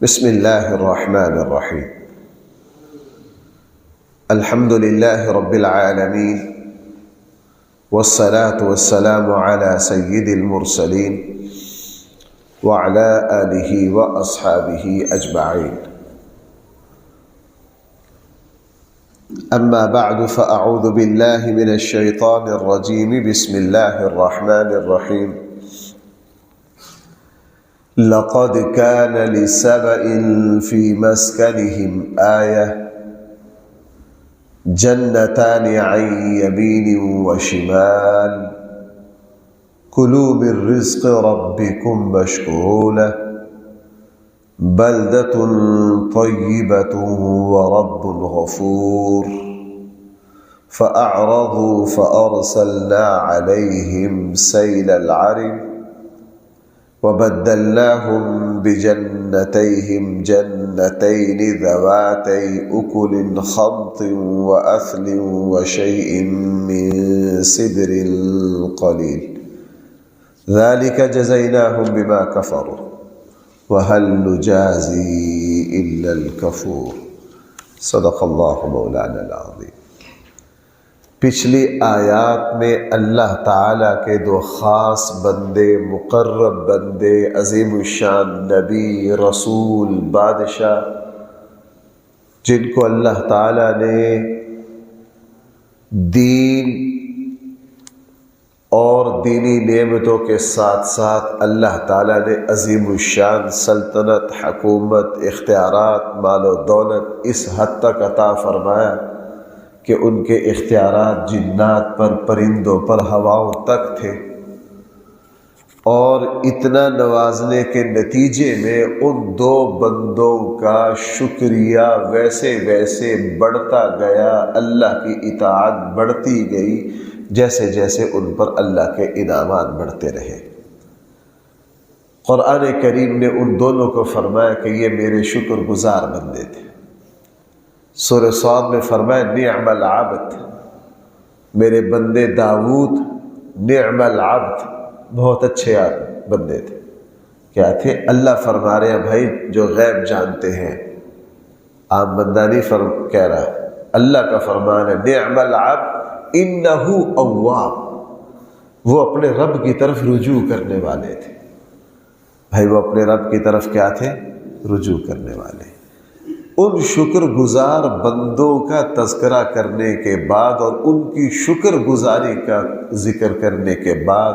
بسم اللہ الرحمن الرحیم الحمد للہ رب العالمین والصلاة والسلام على سید المرسلین وعلى آلہ واصحابہ اجمعین اما بعد فاعوذ باللہ من الشیطان الرجیم بسم اللہ الرحمن الرحیم لقد كان لسبإ في مسكنهم آية جنتان عن يمين وشمال كلوا من رزق ربكم واشكروا له بلدة طيبة ورب غفور فأعرضوا فأرسلنا عليهم سيل العرم وبدلناهم بجنتيهم جنتين ذواتي أكل خمط وأثل وشيء من سدر قليل ذلك جزيناهم بما كفروا وهل نجازي إلا الكفور صدق الله مولانا العظيم۔ پچھلی آیات میں اللہ تعالیٰ کے دو خاص بندے، مقرب بندے، عظیم الشان نبی، رسول، بادشاہ، جن کو اللہ تعالیٰ نے دین اور دینی نعمتوں کے ساتھ ساتھ اللہ تعالیٰ نے عظیم الشان سلطنت، حکومت، اختیارات، مال و دولت اس حد تک عطا فرمایا کہ ان کے اختیارات جنات پر، پرندوں پر، ہواؤں تک تھے، اور اتنا نوازنے کے نتیجے میں ان دو بندوں کا شکریہ ویسے ویسے بڑھتا گیا، اللہ کی اطاعت بڑھتی گئی جیسے جیسے ان پر اللہ کے انعامات بڑھتے رہے۔ قرآن کریم نے ان دونوں کو فرمایا کہ یہ میرے شکر گزار بندے تھے۔ سورہ صاد میں فرمایا نعم العبد، میرے بندے داؤد نعم العبد، بہت اچھے بندے تھے۔ کیا تھے؟ اللہ فرما رہے ہیں بھائی جو غیب جانتے ہیں، عام بندہ نہیں کہہ رہا، اللہ کا فرمان ہے نعم العبد انہ اواب، وہ اپنے رب کی طرف رجوع کرنے والے تھے۔ بھائی وہ اپنے رب کی طرف کیا تھے؟ رجوع کرنے والے۔ ان شکر گزار بندوں کا تذکرہ کرنے کے بعد اور ان کی شکر گزاری کا ذکر کرنے کے بعد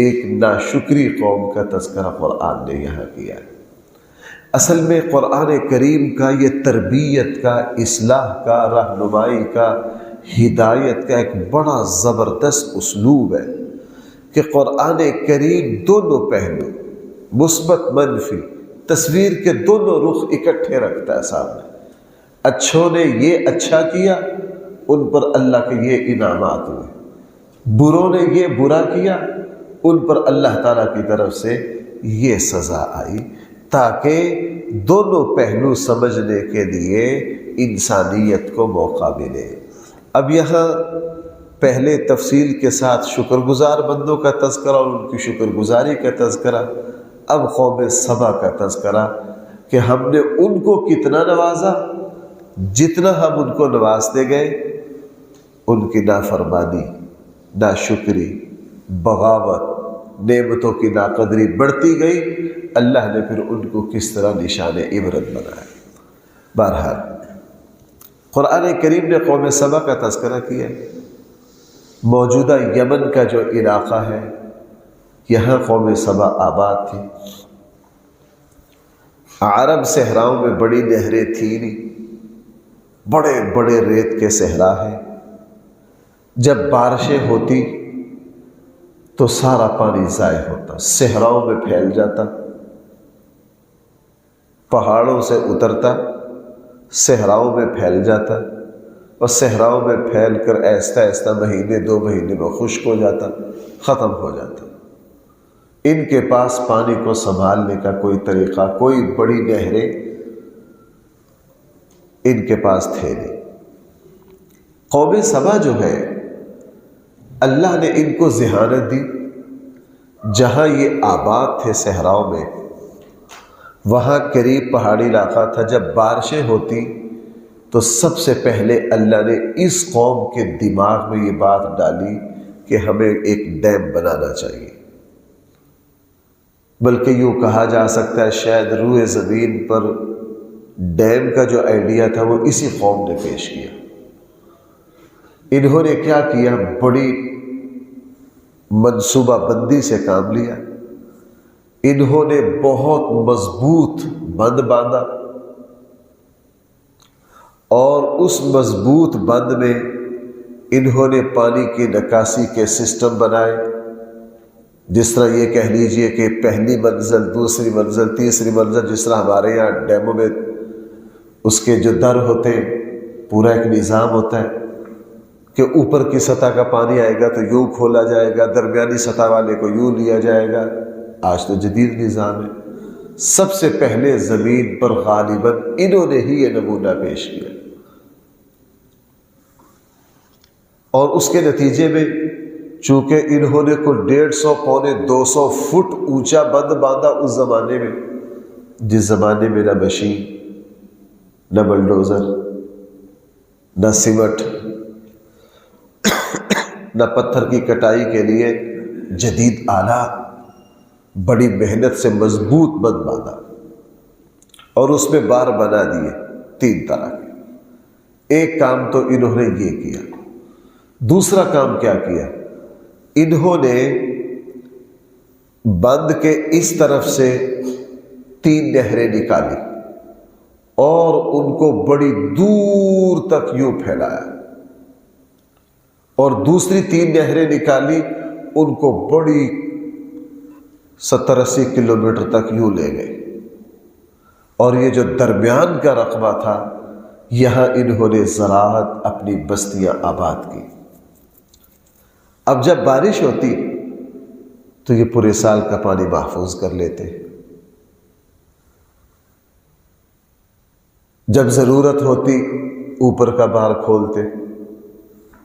ایک ناشکری قوم کا تذکرہ قرآن نے یہاں کیا ہے۔ اصل میں قرآن کریم کا یہ تربیت کا، اصلاح کا، رہنمائی کا، ہدایت کا ایک بڑا زبردست اسلوب ہے کہ قرآن کریم دونوں پہلو، مثبت منفی، تصویر کے دونوں رخ اکٹھے رکھتا ہے سامنے۔ اچھوں نے یہ اچھا کیا، ان پر اللہ کے یہ انعامات ہوئے، بروں نے یہ برا کیا، ان پر اللہ تعالیٰ کی طرف سے یہ سزا آئی، تاکہ دونوں پہلو سمجھنے کے لیے انسانیت کو موقع ملے۔ اب یہاں پہلے تفصیل کے ساتھ شکر گزار بندوں کا تذکرہ اور ان کی شکر گزاری کا تذکرہ، اب قوم سبا کا تذکرہ کہ ہم نے ان کو کتنا نوازا، جتنا ہم ان کو نوازتے گئے ان کی نافرمانی، ناشکری، بغاوت، نعمتوں کی ناقدری بڑھتی گئی، اللہ نے پھر ان کو کس طرح نشان عبرت بنایا۔ بہرحال قرآن کریم نے قوم سبا کا تذکرہ کیا۔ موجودہ یمن کا جو علاقہ ہے، یہاں قوم سبا آباد تھی۔ عرب صحراؤں میں بڑی نہریں تھیں نہیں، بڑے بڑے ریت کے صحرا ہیں۔ جب بارشیں ہوتی تو سارا پانی ضائع ہوتا، صحراؤں میں پھیل جاتا، پہاڑوں سے اترتا، صحراؤں میں پھیل جاتا، اور صحراؤں میں پھیل کر آہستہ آہستہ مہینے 2 مہینے میں خشک ہو جاتا، ختم ہو جاتا۔ ان کے پاس پانی کو سنبھالنے کا کوئی طریقہ، کوئی بڑی نہریں ان کے پاس تھے نہیں۔ قوم سبا جو ہے، اللہ نے ان کو ذہانت دی، جہاں یہ آباد تھے صحراؤں میں، وہاں قریب پہاڑی علاقہ تھا، جب بارشیں ہوتی تو سب سے پہلے اللہ نے اس قوم کے دماغ میں یہ بات ڈالی کہ ہمیں ایک ڈیم بنانا چاہیے۔ بلکہ یوں کہا جا سکتا ہے شاید روئے زمین پر ڈیم کا جو آئیڈیا تھا وہ اسی قوم نے پیش کیا۔ انہوں نے کیا کیا، بڑی منصوبہ بندی سے کام لیا۔ انہوں نے بہت مضبوط بند باندھا، اور اس مضبوط بند میں انہوں نے پانی کی نکاسی کے سسٹم بنائے۔ جس طرح یہ کہہ لیجئے کہ پہلی منزل، دوسری منزل، تیسری منزل، جس طرح ہمارے یہاں ڈیموں میں اس کے جو در ہوتے ہیں، پورا ایک نظام ہوتا ہے کہ اوپر کی سطح کا پانی آئے گا تو یوں کھولا جائے گا، درمیانی سطح والے کو یوں لیا جائے گا۔ آج تو جدید نظام ہے۔ سب سے پہلے زمین پر غالباً انہوں نے ہی یہ نمونہ پیش کیا، اور اس کے نتیجے میں چونکہ انہوں نے کوئی 150 پونے 200 فٹ اونچا بند باندھا اس زمانے میں، جس زمانے میں نہ مشین، نہ بلڈوزر، نہ سیمٹ، نہ پتھر کی کٹائی کے لیے جدید آلات، بڑی محنت سے مضبوط بند باندھا، اور اس میں بار بنا دیے 3 طرح کے۔ ایک کام تو انہوں نے یہ کیا۔ دوسرا کام کیا کیا، انہوں نے بند کے اس طرف سے 3 نہریں نکالی اور ان کو بڑی دور تک یوں پھیلایا، اور دوسری 3 نہریں نکالی، ان کو بڑی 70-80 کلومیٹر تک یوں لے گئے، اور یہ جو درمیان کا رقبہ تھا یہاں انہوں نے زراعت، اپنی بستیاں آباد کی۔ اب جب بارش ہوتی تو یہ پورے سال کا پانی محفوظ کر لیتے، جب ضرورت ہوتی اوپر کا بار کھولتے،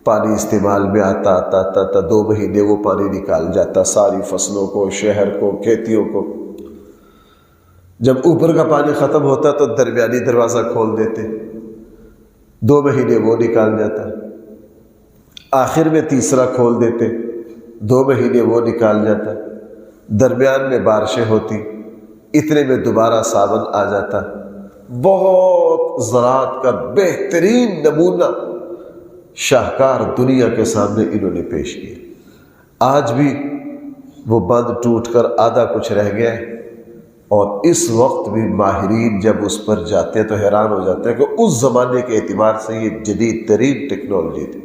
پانی استعمال میں آتا 2 مہینے وہ پانی نکال جاتا، ساری فصلوں کو، شہر کو، کھیتیوں کو۔ جب اوپر کا پانی ختم ہوتا تو درمیانی دروازہ کھول دیتے، 2 مہینے وہ نکال جاتا، آخر میں تیسرا کھول دیتے، 2 مہینے وہ نکال جاتا، درمیان میں بارشیں ہوتی، اتنے میں دوبارہ ساون آ جاتا۔ بہت زراعت کا بہترین نمونہ شاہکار دنیا کے سامنے انہوں نے پیش کیا۔ آج بھی وہ بند ٹوٹ کر آدھا کچھ رہ گیا ہے، اور اس وقت بھی ماہرین جب اس پر جاتے ہیں تو حیران ہو جاتے ہیں کہ اس زمانے کے اعتبار سے یہ جدید ترین ٹیکنالوجی تھی۔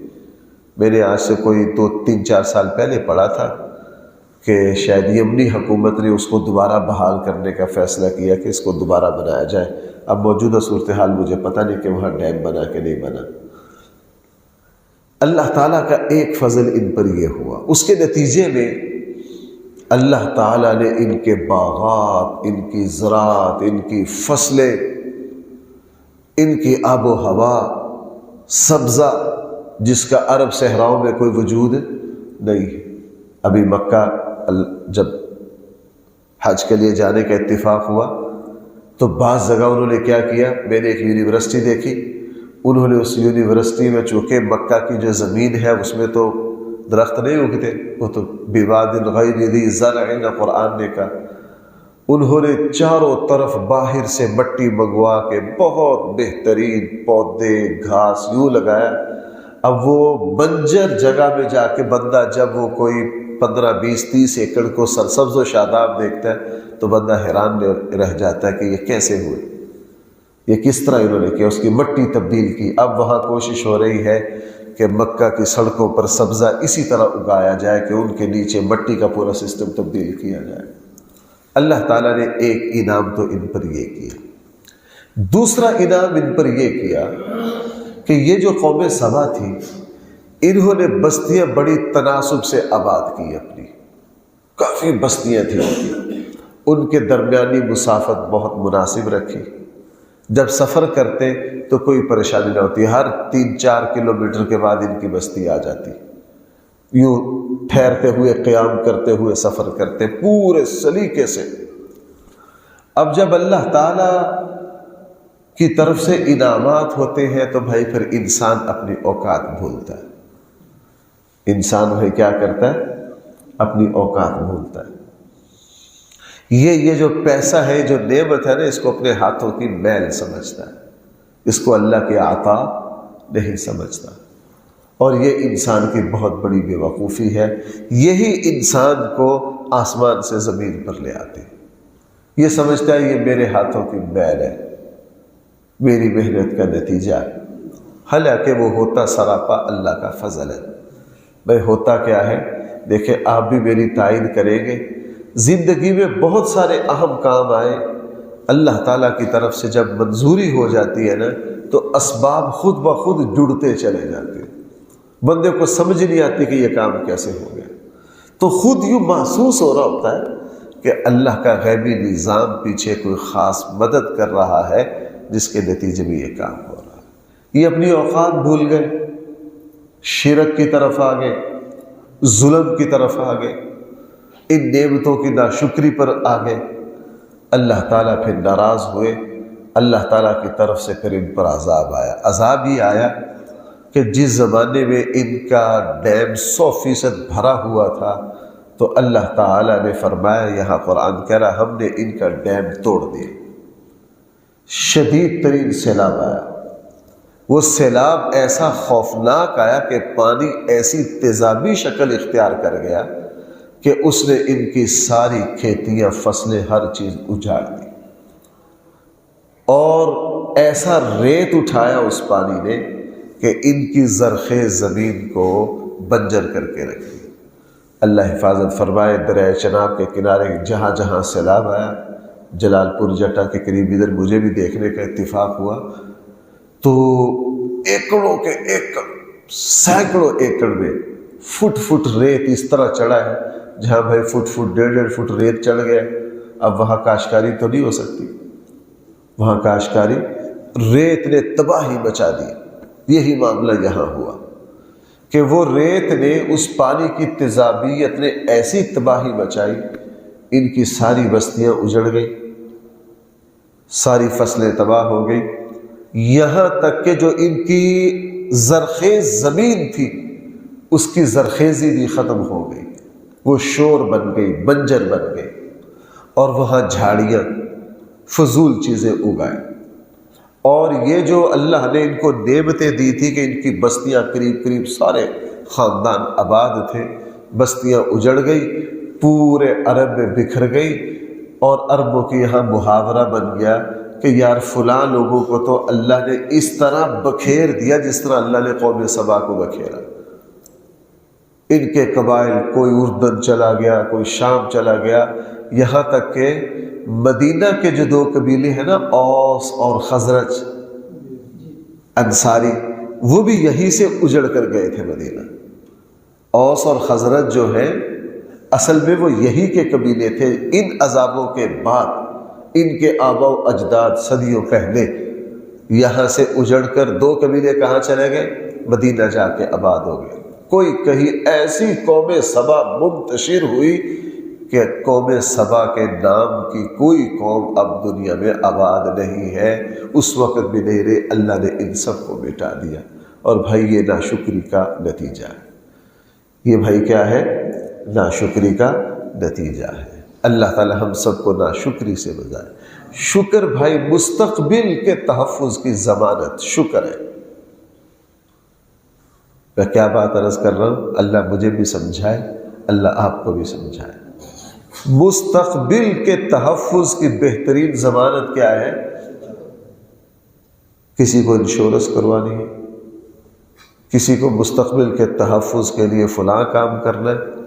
میں نے آج سے کوئی 2-3-4 سال پہلے پڑھا تھا کہ شاید یمنی حکومت نے اس کو دوبارہ بحال کرنے کا فیصلہ کیا کہ اس کو دوبارہ بنایا جائے۔ اب موجودہ صورتحال مجھے پتہ نہیں کہ وہاں ڈیم بنا کہ نہیں بنا۔ اللہ تعالیٰ کا ایک فضل ان پر یہ ہوا، اس کے نتیجے میں اللہ تعالیٰ نے ان کے باغات، ان کی زراعت، ان کی فصلیں، ان کی آب و ہوا، سبزہ جس کا عرب صحراؤں میں کوئی وجود نہیں ہے۔ ابھی مکہ جب حج کے لیے جانے کا اتفاق ہوا تو بعض جگہ انہوں نے کیا کیا، میں نے ایک یونیورسٹی دیکھی، انہوں نے اس یونیورسٹی میں چونکہ مکہ کی جو زمین ہے اس میں تو درخت نہیں اگتے، وہ تو بواد غیر ذی زرع قرآن نے کہا، انہوں نے چاروں طرف باہر سے مٹی منگوا کے بہت بہترین پودے گھاس یوں لگایا۔ اب وہ بنجر جگہ میں جا کے بندہ جب وہ کوئی 15-20-30 ایکڑ کو سرسبز و شاداب دیکھتا ہے تو بندہ حیران رہ جاتا ہے کہ یہ کیسے ہوئے، یہ کس طرح انہوں نے کیا، اس کی مٹی تبدیل کی۔ اب وہاں کوشش ہو رہی ہے کہ مکہ کی سڑکوں پر سبزہ اسی طرح اگایا جائے کہ ان کے نیچے مٹی کا پورا سسٹم تبدیل کیا جائے۔ اللہ تعالیٰ نے ایک انعام تو ان پر یہ کیا، دوسرا انعام ان پر یہ کیا کہ یہ جو قوم سبا تھی انہوں نے بستیاں بڑی تناسب سے آباد کی، اپنی کافی بستیاں تھیں، ان کے درمیانی مسافت بہت مناسب رکھی، جب سفر کرتے تو کوئی پریشانی نہ ہوتی، ہر 3-4 کلومیٹر کے بعد ان کی بستی آ جاتی، یوں ٹھہرتے ہوئے قیام کرتے ہوئے سفر کرتے پورے سلیقے سے۔ اب جب اللہ تعالیٰ کی طرف سے انعامات ہوتے ہیں تو بھائی پھر انسان اپنی اوقات بھولتا ہے، انسان بھائی کیا کرتا ہے؟ اپنی اوقات بھولتا ہے۔ یہ جو پیسہ ہے، جو نعمت ہے نا، اس کو اپنے ہاتھوں کی میل سمجھتا ہے، اس کو اللہ کے عطا نہیں سمجھتا، اور یہ انسان کی بہت بڑی بے وقوفی ہے۔ یہی انسان کو آسمان سے زمین پر لے آتے، یہ سمجھتا ہے یہ میرے ہاتھوں کی میل ہے، میری محنت کا نتیجہ ہے، حالانکہ وہ ہوتا سراپا اللہ کا فضل ہے۔ بھائی ہوتا کیا ہے؟ دیکھیں، آپ بھی میری تائید کریں گے، زندگی میں بہت سارے اہم کام آئے، اللہ تعالیٰ کی طرف سے جب منظوری ہو جاتی ہے نا تو اسباب خود بخود جڑتے چلے جاتے ہیں، بندے کو سمجھ نہیں آتی کہ یہ کام کیسے ہو گیا، تو خود یوں محسوس ہو رہا ہوتا ہے کہ اللہ کا غیبی نظام پیچھے کوئی خاص مدد کر رہا ہے، جس کے نتیجے میں یہ کام ہو رہا ہے۔ یہ اپنی اوقات بھول گئے، شرک کی طرف آ گئے، ظلم کی طرف آ گئے، ان نعمتوں کی ناشکری پر آ گئے، اللہ تعالیٰ پھر ناراض ہوئے، اللہ تعالیٰ کی طرف سے پھر ان پر عذاب آیا۔ عذاب یہ آیا کہ جس زمانے میں ان کا ڈیم 100% بھرا ہوا تھا تو اللہ تعالیٰ نے فرمایا، یہاں قرآن کہہ رہا، ہم نے ان کا ڈیم توڑ دیا، شدید ترین سیلاب آیا۔ وہ سیلاب ایسا خوفناک آیا کہ پانی ایسی تیزابی شکل اختیار کر گیا کہ اس نے ان کی ساری کھیتیاں، فصلیں، ہر چیز اجاڑ دی، اور ایسا ریت اٹھایا اس پانی نے کہ ان کی زرخیز زمین کو بنجر کر کے رکھ دی۔ اللہ حفاظت فرمائے، دریائے چناب کے کنارے جہاں جہاں سیلاب آیا، جلال پور جٹا کے قریب ادھر مجھے بھی دیکھنے کا اتفاق ہوا، تو ایکڑوں کے ایکڑ، سینکڑوں ایکڑ میں فٹ فٹ ریت اس طرح چڑھا ہے، جہاں بھائی فٹ 1.5 فٹ ریت چڑھ گیا، اب وہاں کاشتکاری تو نہیں ہو سکتی، وہاں کاشتکاری، ریت نے تباہی مچا دی۔ یہی معاملہ یہاں ہوا کہ وہ ریت نے، اس پانی کی تیزابیت نے ایسی تباہی مچائی، ان کی ساری بستیاں اجڑ گئی، ساری فصلیں تباہ ہو گئی، یہاں تک کہ جو ان کی زرخیز زمین تھی اس کی زرخیزی بھی ختم ہو گئی، وہ شور بن گئی، بنجر بن گئی، اور وہاں جھاڑیاں، فضول چیزیں اگائیں۔ اور یہ جو اللہ نے ان کو نعمتیں دی تھی کہ ان کی بستیاں قریب سارے خاندان آباد تھے، بستیاں اجڑ گئی، پورے عرب میں بکھر گئی، اور عربوں کی یہاں محاورہ بن گیا کہ یار فلاں لوگوں کو تو اللہ نے اس طرح بکھیر دیا جس طرح اللہ نے قوم سبا کو بکھیرا۔ ان کے قبائل، کوئی اردن چلا گیا، کوئی شام چلا گیا، یہاں تک کہ مدینہ کے جو 2 قبیلے ہیں نا، اوس اور خزرج انصاری، وہ بھی یہیں سے اجڑ کر گئے تھے مدینہ۔ اوس اور خزرج جو ہیں اصل میں وہ یہی کے قبیلے تھے۔ ان عذابوں کے بعد ان کے آبا و اجداد صدیوں پہلے یہاں سے اجڑ کر 2 قبیلے کہاں چلے گئے؟ مدینہ جا کے آباد ہو گئے۔ کوئی کہیں ایسی قوم سبا منتشر ہوئی کہ قوم سبا کے نام کی کوئی قوم اب دنیا میں آباد نہیں ہے، اس وقت بھی نہیں رہے، اللہ نے ان سب کو مٹا دیا۔ اور بھائی یہ ناشکری کا نتیجہ ہے، یہ بھائی کیا ہے؟ ناشکری کا نتیجہ ہے۔ اللہ تعالی ہم سب کو ناشکری سے بچائے۔ شکر بھائی مستقبل کے تحفظ کی ضمانت، شکر ہے۔ میں کیا بات عرض کر رہا ہوں، اللہ مجھے بھی سمجھائے، اللہ آپ کو بھی سمجھائے۔ مستقبل کے تحفظ کی بہترین ضمانت کیا ہے؟ کسی کو انشورنس کروانی ہے، کسی کو مستقبل کے تحفظ کے لیے فلاں کام کرنا ہے۔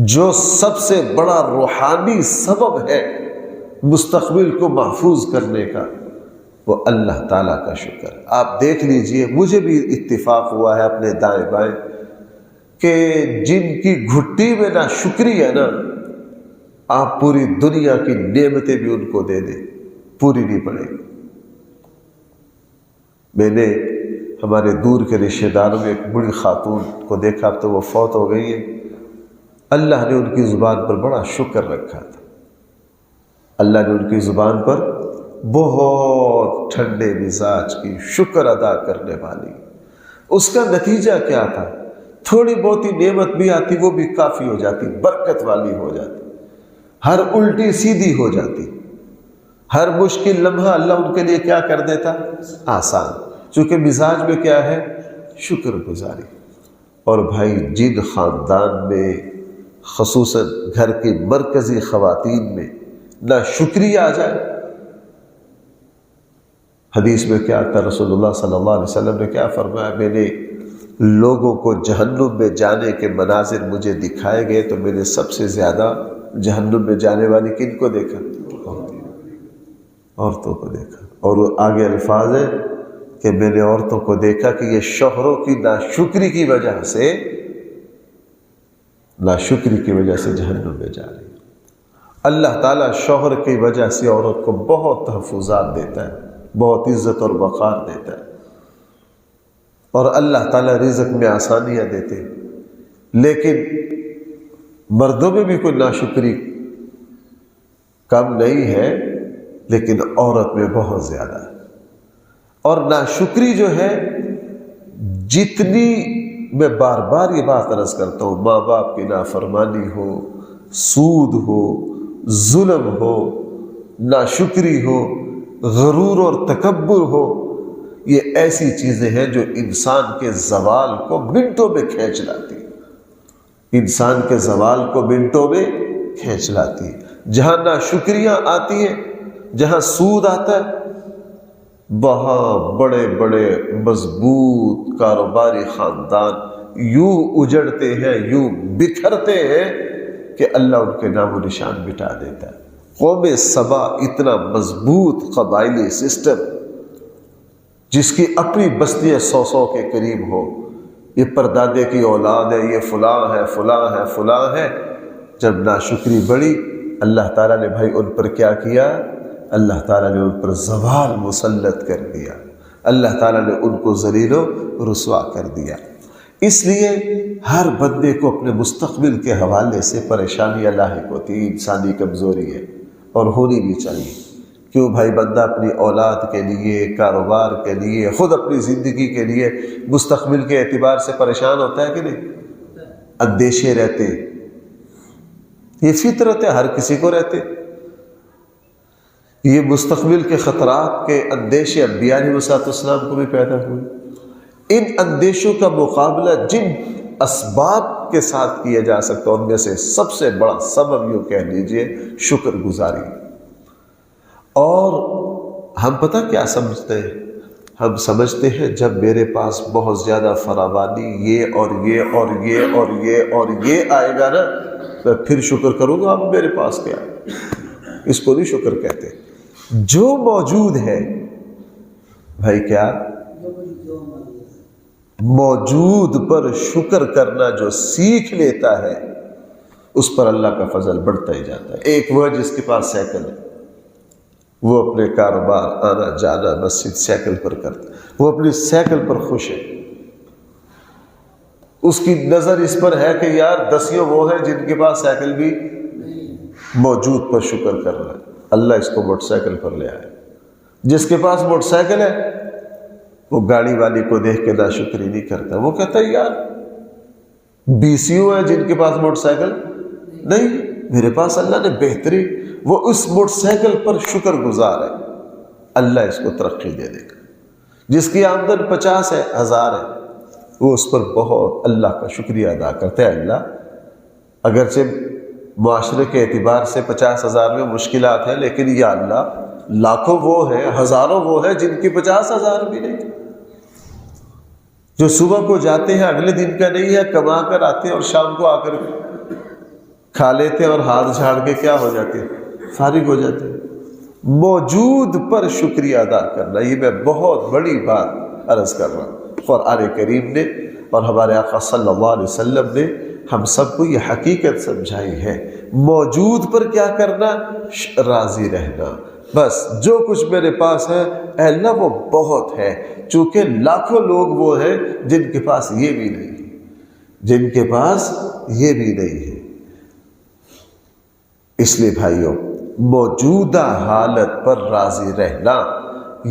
جو سب سے بڑا روحانی سبب ہے مستقبل کو محفوظ کرنے کا، وہ اللہ تعالیٰ کا شکر۔ آپ دیکھ لیجئے، مجھے بھی اتفاق ہوا ہے اپنے دائیں بائیں کہ جن کی گھٹی میں نا شکری ہے نا، آپ پوری دنیا کی نعمتیں بھی ان کو دے دیں، پوری نہیں پڑے گی۔ میں نے ہمارے دور کے رشتہ داروں میں ایک بڑی خاتون کو دیکھا، اب تو وہ فوت ہو گئی ہے۔ اللہ نے ان کی زبان پر بڑا شکر رکھا تھا، اللہ نے ان کی زبان پر بہت ٹھنڈے مزاج کی شکر ادا کرنے والی. اس کا نتیجہ کیا تھا؟ تھوڑی بہت ہی نعمت بھی آتی وہ بھی کافی ہو جاتی، برکت والی ہو جاتی، ہر الٹی سیدھی ہو جاتی، ہر مشکل لمحہ اللہ ان کے لیے کیا کر دیتا؟ آسان. چونکہ مزاج میں کیا ہے؟ شکر گزاری. اور بھائی جن خاندان میں خصوصاً گھر کی مرکزی خواتین میں نہ شکری آ جائے، حدیث میں کیا آتا؟ رسول اللہ صلی اللہ علیہ وسلم نے کیا فرمایا؟ میں نے لوگوں کو جہنم میں جانے کے مناظر مجھے دکھائے گئے تو میں نے سب سے زیادہ جہنم میں جانے والی کن کو دیکھا؟ عورتوں کو دیکھا. اور وہ آگے الفاظ ہے کہ میں نے عورتوں کو دیکھا کہ یہ شوہروں کی ناشکری کی وجہ سے جہنم میں جا رہی ہے. اللہ تعالیٰ شوہر کی وجہ سے عورت کو بہت تحفظات دیتا ہے، بہت عزت اور وقار دیتا ہے، اور اللہ تعالیٰ رزق میں آسانیاں دیتے ہیں. لیکن مردوں میں بھی کوئی ناشکری کم نہیں ہے، لیکن عورت میں بہت زیادہ ہے. اور ناشکری جو ہے جتنی، میں بار بار یہ بات عرض کرتا ہوں، ماں باپ کی نافرمانی ہو، سود ہو، ظلم ہو، ناشکری ہو، غرور اور تکبر ہو، یہ ایسی چیزیں ہیں جو انسان کے زوال کو منٹوں میں کھینچ لاتی ہیں. انسان کے زوال کو منٹوں میں کھینچ لاتی ہے. جہاں ناشکریاں آتی ہیں، جہاں سود آتا ہے، وہاں بڑے بڑے مضبوط کاروباری خاندان یوں اجڑتے ہیں، یوں بکھرتے ہیں کہ اللہ ان کے نام و نشان مٹا دیتا ہے. قوم سبا اتنا مضبوط قبائلی سسٹم جس کی اپنی بستیاں 100 کے قریب ہو، یہ پردادے کی اولاد ہے، یہ فلاں ہے فلاں ہے فلاں ہے. جب ناشکری بڑھی، اللہ تعالیٰ نے بھائی ان پر کیا کیا؟ اللہ تعالیٰ نے ان پر زوال مسلط کر دیا، اللہ تعالیٰ نے ان کو ذلیل و رسوا کر دیا. اس لیے ہر بندے کو اپنے مستقبل کے حوالے سے پریشانیاں لاحق ہوتی ہیں. انسانی کمزوری ہے اور ہونی بھی چاہیے. کیوں بھائی؟ بندہ اپنی اولاد کے لیے، کاروبار کے لیے، خود اپنی زندگی کے لیے مستقبل کے اعتبار سے پریشان ہوتا ہے کہ نہیں؟ اندیشے رہتے، یہ فطرت ہے، ہر کسی کو رہتے. یہ مستقبل کے خطرات کے اندیشے انبیاء علیہ السلام کو بھی پیدا ہوئے. ان اندیشوں کا مقابلہ جن اسباب کے ساتھ کیا جا سکتا ہے، ان میں سے سب سے بڑا سبب یوں کہہ لیجئے شکر گزاری. اور ہم پتہ کیا سمجھتے ہیں؟ ہم سمجھتے ہیں جب میرے پاس بہت زیادہ فراوانی یہ اور یہ اور یہ اور یہ اور یہ آئے گا نا، میں پھر شکر کروں گا. اب میرے پاس کیا؟ اس کو نہیں شکر کہتے. جو موجود ہے بھائی، کیا موجود پر شکر کرنا جو سیکھ لیتا ہے، اس پر اللہ کا فضل بڑھتا ہی جاتا ہے. ایک وہ جس کے پاس سائیکل ہے، وہ اپنے کاروبار آنا جانا مسجد سائیکل پر کرتا ہے، وہ اپنی سائیکل پر خوش ہے. اس کی نظر اس پر ہے کہ یار دسیوں وہ ہیں جن کے پاس سائیکل بھی موجود پر شکر کر رہا ہے، اللہ اس کو موٹر سائیکل پر لے آئے. جس کے پاس موٹر سائیکل ہے وہ گاڑی والی کو دیکھ کے ناشکری نہیں کرتا، وہ کہتا ہے یار BCO ہے جن کے پاس موٹر سائیکل نہیں، میرے پاس اللہ نے بہتری. وہ اس موٹر سائیکل پر شکر گزار ہے، اللہ اس کو ترقی دے دے گا. جس کی آمدن 50 ہے، 1000 ہے، وہ اس پر بہت اللہ کا شکریہ ادا کرتا ہے. اللہ اگرچہ معاشرے کے اعتبار سے 50,000 میں مشکلات ہیں، لیکن یا اللہ لاکھوں وہ ہیں، ہزاروں وہ ہیں جن کی 50,000 بھی نہیں، جو صبح کو جاتے ہیں اگلے دن کا نہیں ہے، کما کر آتے ہیں اور شام کو آ کر کھا لیتے ہیں اور ہاتھ جھاڑ کے کیا ہو جاتے ہیں؟ فارغ ہو جاتے ہیں. موجود پر شکریہ ادا کرنا، یہ میں بہت بڑی بات عرض کر رہا ہوں. قرآن کریم نے اور ہمارے آقا صلی اللہ علیہ وسلم نے ہم سب کو یہ حقیقت سمجھائی ہے. موجود پر کیا کرنا؟ راضی رہنا. بس جو کچھ میرے پاس ہے اے اللہ وہ بہت ہے. چونکہ لاکھوں لوگ وہ ہیں جن کے پاس یہ بھی نہیں ہے، جن کے پاس یہ بھی نہیں ہے. اس لیے بھائیوں، موجودہ حالت پر راضی رہنا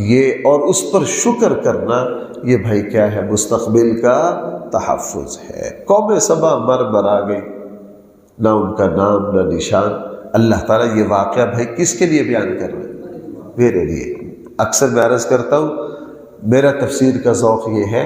یہ اور اس پر شکر کرنا یہ بھائی کیا ہے؟ مستقبل کا تحفظ ہے۔ قوم سبا مر آ گئی، نہ ان کا نام نہ نشان۔ اللہ تعالیٰ یہ واقعہ بھائی کس کے لیے بیان کر رہے ہیں؟ میرے لیے۔ اکثر میں عرض کرتا ہوں، میرا تفسیر کا ذوق یہ ہے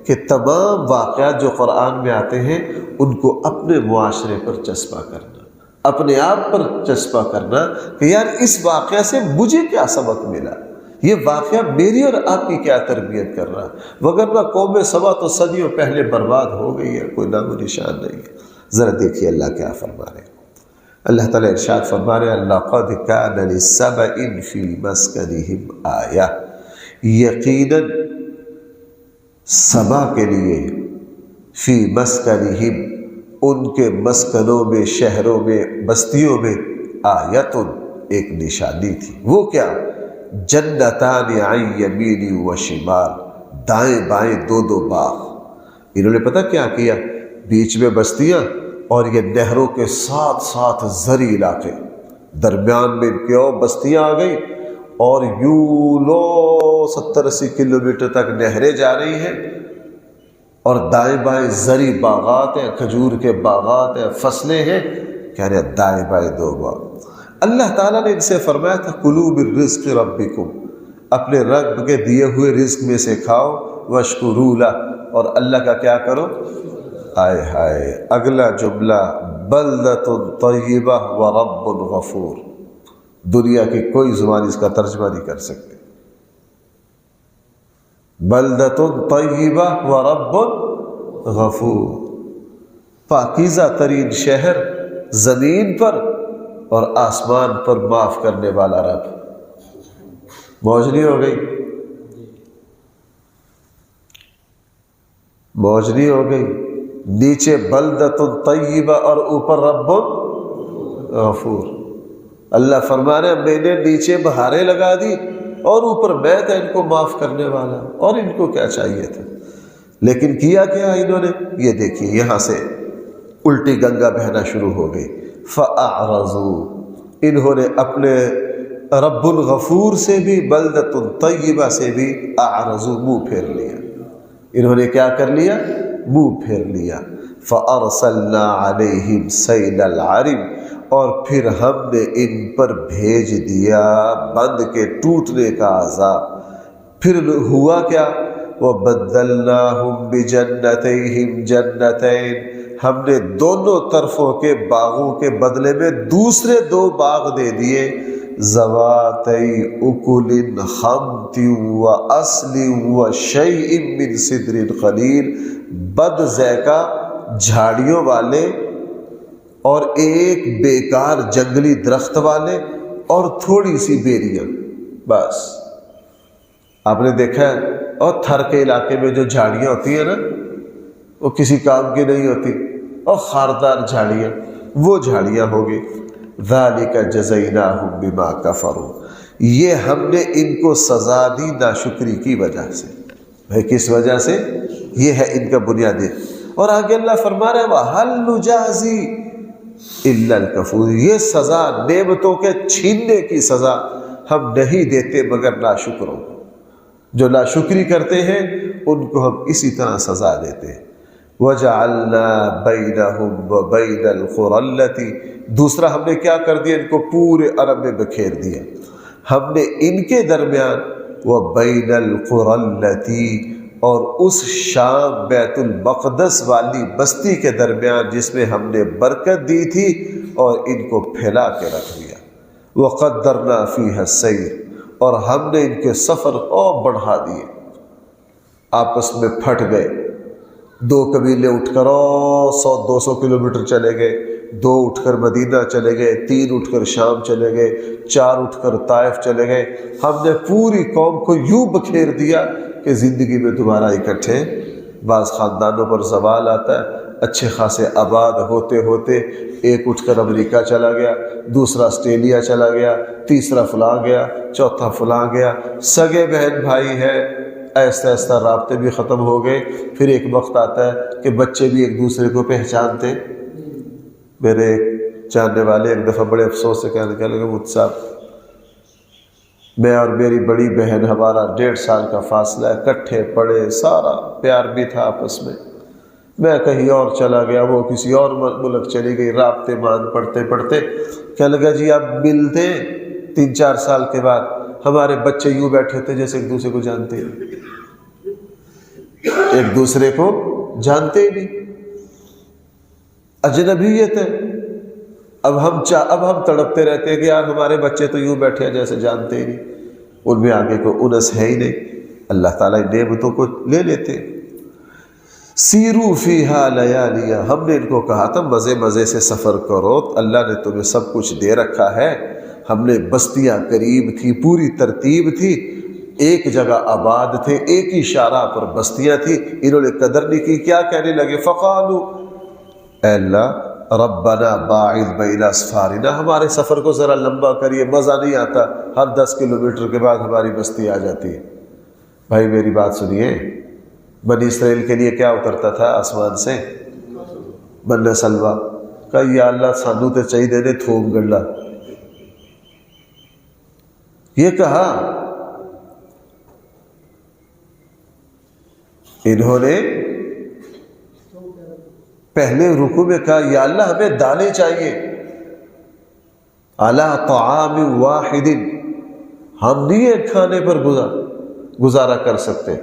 کہ تمام واقعات جو قرآن میں آتے ہیں ان کو اپنے معاشرے پر چسپاں کرنا، اپنے آپ پر چسپاں کرنا کہ یار اس واقعہ سے مجھے کیا سبق ملا، یہ واقعہ میری اور آپ کی کیا تربیت کر رہا۔ وگرنہ قوم سبا تو صدیوں پہلے برباد ہو گئی ہے، کوئی نام و نشان نہیں ہے۔ ذرا دیکھیے اللہ کیا فرما رہے ہیں۔ اللہ تعالیٰ ارشاد فرما رہے ہیں، لَقَدْ كَانَ لِسَبَإٍ فِي مَسْكَنِهِمْ آیَةٌ، یقیناً سبا کے لیے فی مسکنہم، ان کے مسکنوں میں، شہروں میں، بستیوں میں، آیت، ایک نشانی تھی۔ وہ کیا؟ جنتان عن یمین و شمال، دائیں بائیں دو دو باغ۔ انہوں نے پتہ کیا کیا؟ بیچ میں بستیاں اور یہ نہروں کے ساتھ ساتھ زرعی علاقے، درمیان میں ان کے اور بستیاں آ گئی، اور یوں لو 70-80 کلومیٹر تک نہریں جا رہی ہیں، اور دائیں بائیں زرعی باغات ہیں، کھجور کے باغات ہیں، فصلیں ہیں، کہہ رہے دائیں بائیں دو باغ۔ اللہ تعالیٰ نے ان سے فرمایا تھا، کلوا من رزق ربکم، اپنے رب کے دیے ہوئے رزق میں سے کھاؤ، واشکروا لہ، اور اللہ کا کیا کرو؟ آئے ہائے اگلا جملہ، بلدۃ طیبہ ورب غفور، دنیا کی کوئی زبان اس کا ترجمہ نہیں کر سکتی۔ بلدۃ طیبہ ورب غفور، پاکیزہ ترین شہر زمین پر اور آسمان پر معاف کرنے والا رب۔ موج نہیں ہو گئی؟ موج نہیں ہو گئی؟ نیچے بلدۃ طیبہ اور اوپر رب غفور۔ اللہ فرما رہے ہیں میں نے نیچے بہاریں لگا دی اور اوپر میں تھا ان کو معاف کرنے والا، اور ان کو کیا چاہیے تھا؟ لیکن کیا کیا انہوں نے؟ یہ دیکھیے یہاں سے الٹی گنگا بہنا شروع ہو گئی۔ فَأَعْرَضُوا، انہوں نے اپنے رب الغفور سے بھی، بلدۃ طیبہ سے بھی اعرضوا، منہ پھیر لیا۔ انہوں نے کیا کر لیا؟ منہ پھیر لیا۔ فَأَرْسَلْنَا عَلَيْهِمْ سَيْلَ الْعَرِمِ، اور پھر ہم نے ان پر بھیج دیا بند کے ٹوٹنے کا عذاب۔ پھر ہوا کیا؟ وَبَدَّلْنَاهُمْ بِجَنَّتَيْهِمْ جَنَّتَيْنِ، ہم نے دونوں طرفوں کے باغوں کے بدلے میں دوسرے دو باغ دے دیے، ذواتَيْ أُكُلٍ خَمْطٍ وَأَصْلٍ وَشَيْءٍ مِّن سِدْرٍ قَلِيلٍ، بد ذائقہ جھاڑیوں والے اور ایک بیکار جنگلی درخت والے اور تھوڑی سی بیریاں، بس۔ آپ نے دیکھا ہے اور تھر کے علاقے میں جو جھاڑیاں ہوتی ہیں نا، وہ کسی کام کی نہیں ہوتی، اور خاردار جھاڑیاں، وہ جھاڑیاں ہوگی۔ ذَلِكَ جَزَيْنَاهُمْ بِمَا كَفَرُوا، یہ ہم نے ان کو سزا دی ناشکری کی وجہ سے۔ بھائی کس وجہ سے؟ یہ ہے ان کا بنیادی۔ اور آگے اللہ فرما رہا ہے وَهَلْ نُجَازِي إِلَّا الْكَفُورِ، یہ سزا، نعمتوں کے چھیننے کی سزا ہم نہیں دیتے مگر ناشکروں کو۔ جو ناشکری کرتے ہیں ان کو ہم اسی طرح سزا دیتے ہیں۔ وَجَعَلْنَا بَيْنَهُمْ وَبَيْنَ الْقُرَى الَّتِي، دوسرا ہم نے کیا کر دیا؟ ان کو پورے عرب میں بکھیر دیا۔ ہم نے ان کے درمیان وَبَيْنَ الْقُرَى الَّتِي، اور اس شام بیت المقدس والی بستی کے درمیان جس میں ہم نے برکت دی تھی، اور ان کو پھیلا کے رکھ دیا۔ وَقَدَّرْنَا فِيهَا السَّيْرَ، اور ہم نے ان کے سفر اور بڑھا دیے۔ آپس میں پھٹ گئے، دو قبیلے اٹھ کر 100-200 کلومیٹر چلے گئے، 2 اٹھ کر مدینہ چلے گئے، 3 اٹھ کر شام چلے گئے، 4 اٹھ کر طائف چلے گئے۔ ہم نے پوری قوم کو یوں بکھیر دیا کہ زندگی میں دوبارہ اکٹھے، بعض خاندانوں پر زوال آتا ہے، اچھے خاصے آباد ہوتے ہوتے ایک اٹھ کر امریکہ چلا گیا، دوسرا آسٹریلیا چلا گیا، تیسرا فلاں گیا، چوتھا فلاں گیا، سگے بہن بھائی ہیں، ایسا ایسا رابطے بھی ختم ہو گئے۔ پھر ایک وقت آتا ہے کہ بچے بھی ایک دوسرے کو پہچانتے۔ میرے ایک جاننے والے ایک دفعہ بڑے افسوس سے کہنے لگے مجھ صاحب میں اور میری بڑی بہن ہمارا 1.5 سال کا فاصلہ ہے، کٹھے پڑے، سارا پیار بھی تھا آپس میں کہیں اور چلا گیا، وہ کسی اور ملک چلی گئی، رابطے مان پڑھتے پڑھتے کہنے لگا جی اب ملتے 3-4 سال کے بعد ہمارے بچے یوں بیٹھے تھے جیسے ایک دوسرے کو جانتے ہیں، ایک دوسرے کو جانتے ہی نہیں، اجنبیت ہے۔ اب ہم تڑپتے رہتے ہیں کہ یار ہمارے بچے تو یوں بیٹھے ہیں جیسے جانتے ہی نہیں، ان میں آگے کوئی انس ہے ہی نہیں۔ اللہ تعالیٰ نعمتوں کو لے لیتے۔ سیرو فیہا لیالیا، ہم نے ان کو کہا تھا مزے مزے سے سفر کرو، اللہ نے تمہیں سب کچھ دے رکھا ہے، ہم نے بستیاں قریب تھی، پوری ترتیب تھی، ایک جگہ آباد تھے، ایک ہی شارع پر بستیاں تھی، انہوں نے قدر نہیں کی، کیا کہنے لگے؟ فقالو اے اللہ ربنا باعث بین اسفارنا، ہمارے سفر کو ذرا لمبا کریے، مزہ نہیں آتا، ہر 10 کلومیٹر کے بعد ہماری بستی آ جاتی ہے۔ بھائی میری بات سنیے، بنی اسرائیل کے لیے کیا اترتا تھا آسمان سے؟ من سلوا، کہ یا اللہ سانو تے چاہیے نے تھوم گڑا، یہ کہا۔ انہوں نے پہلے رکوع میں کہا یا اللہ ہمیں دانے چاہیے، علی طعام واحد، ہم نہیں ایک کھانے پر گزارا کر سکتے،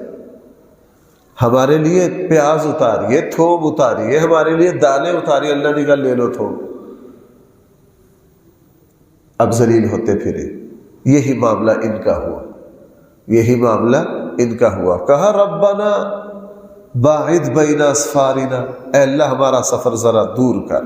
ہمارے لیے پیاز اتاریے، تھوم اتاریے، ہمارے لیے دالیں اتاریے۔ اللہ نے کہا لے لو تھوم۔ اب ذلیل ہوتے پھرے، یہی معاملہ ان کا ہوا، یہی معاملہ ان کا ہوا۔ کہا ربنا باعث بین اسفارنا، اے اللہ ہمارا سفر ذرا دور کر۔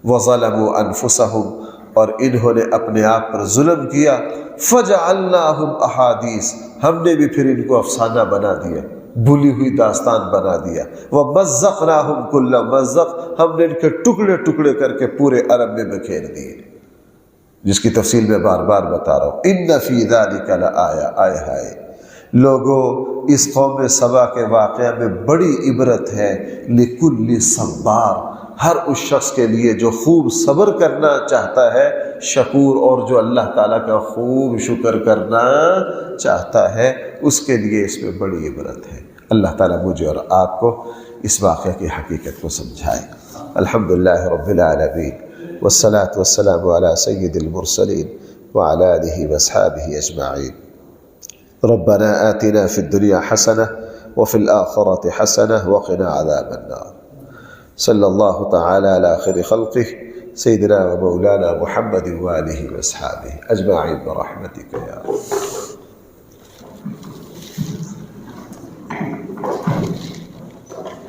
وظلموا انفسهم، اور انہوں نے اپنے آپ پر ظلم کیا۔ فجعلناہم احادیث، ہم نے بھی پھر ان کو افسانہ بنا دیا، بھولی ہوئی داستان بنا دیا۔ ومزقناہم کل ممزق، ہم نے ان کے ٹکڑے ٹکڑے کر کے پورے عرب میں بکھیر دیے، جس کی تفصیل میں بار بار بتا رہا ہوں۔ ان فی ذلک لآیہ، آئے ہائے لوگوں، اس قوم سبا کے واقعہ میں بڑی عبرت ہے۔ لکل صبار، ہر اس شخص کے لیے جو خوب صبر کرنا چاہتا ہے، شکور، اور جو اللہ تعالیٰ کا خوب شکر کرنا چاہتا ہے، اس کے لیے اس میں بڑی عبرت ہے۔ اللہ تعالیٰ مجھے اور آپ کو اس واقعہ کی حقیقت کو سمجھائے۔ الحمدللہ رب العالمین، والصلاة والسلام علی سید المرسلین وعلی آلہ واصحابہ اجمعین۔ ربنا آتنا في الدنيا حسنة وفي الآخرة حسنة وقنا عذاب النار۔ صلى الله تعالى على خير خلقه سيدنا ومولانا محمد وآله وأصحابه أجمعين برحمتك يا رب۔